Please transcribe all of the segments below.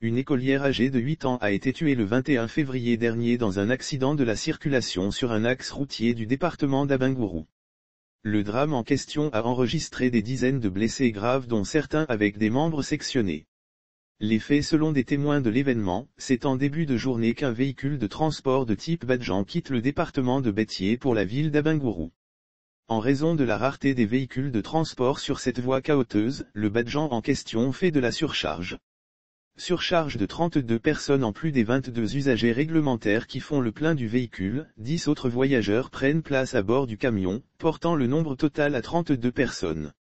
Une écolière âgée de 8 ans a été tuée le 21 février dernier dans un accident de la circulation sur un axe routier du département d'Abengourou. Le drame en question a enregistré des dizaines de blessés graves dont certains avec des membres sectionnés. Les faits selon des témoins de l'événement, c'est en début de journée qu'un véhicule de transport de type Badjan quitte le département de Béthié pour la ville d'Abengourou. En raison de la rareté des véhicules de transport sur cette voie cahoteuse, le Badjan en question fait de la surcharge. Surcharge de 32 personnes en plus des 22 usagers réglementaires qui font le plein du véhicule, 10 autres voyageurs prennent place à bord du camion, portant le nombre total à 32 personnes.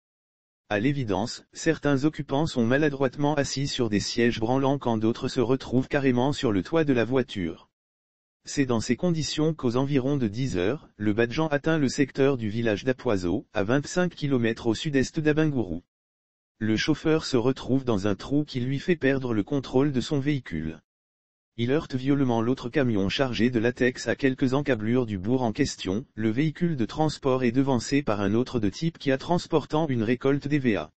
À l'évidence, certains occupants sont maladroitement assis sur des sièges branlants quand d'autres se retrouvent carrément sur le toit de la voiture. C'est dans ces conditions qu'aux environs de 10 heures, le Badjan atteint le secteur du village d'Apoiseau, à 25 km au sud-est d'Abengourou. Le chauffeur se retrouve dans un trou qui lui fait perdre le contrôle de son véhicule. Il heurte violemment l'autre camion chargé de latex à quelques encablures du bourg en question. Le véhicule de transport est devancé par un autre de type Kia transportant une récolte d'EVA.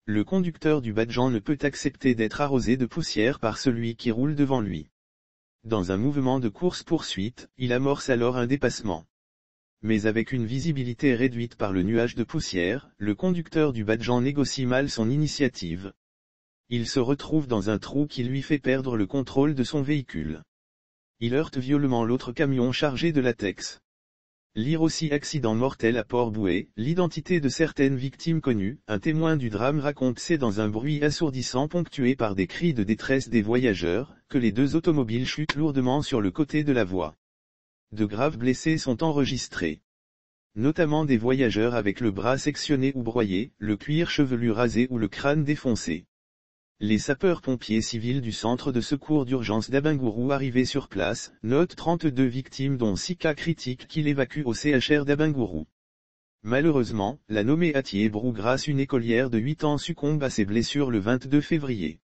Le conducteur du Badjan ne peut accepter d'être arrosé de poussière par celui qui roule devant lui. Dans un mouvement de course-poursuite, il amorce alors un dépassement. Mais avec une visibilité réduite par le nuage de poussière, le conducteur du Badjan négocie mal son initiative. Il se retrouve dans un trou qui lui fait perdre le contrôle de son véhicule. Il heurte violemment l'autre camion chargé de latex. Lire aussi accident mortel à Port-Bouët, l'identité de certaines victimes connues. Un témoin du drame raconte c'est dans un bruit assourdissant ponctué par des cris de détresse des voyageurs, que les deux automobiles chutent lourdement sur le côté de la voie. De graves blessés sont enregistrés. Notamment des voyageurs avec le bras sectionné ou broyé, le cuir chevelu rasé ou le crâne défoncé. Les sapeurs-pompiers civils du centre de secours d'urgence d'Abengourou arrivés sur place, notent 32 victimes dont 6 cas critiques qu'il évacue au CHR d'Abengourou. Malheureusement, la nommée Atié Brougrasse, une écolière de 8 ans, succombe à ses blessures le 22 février.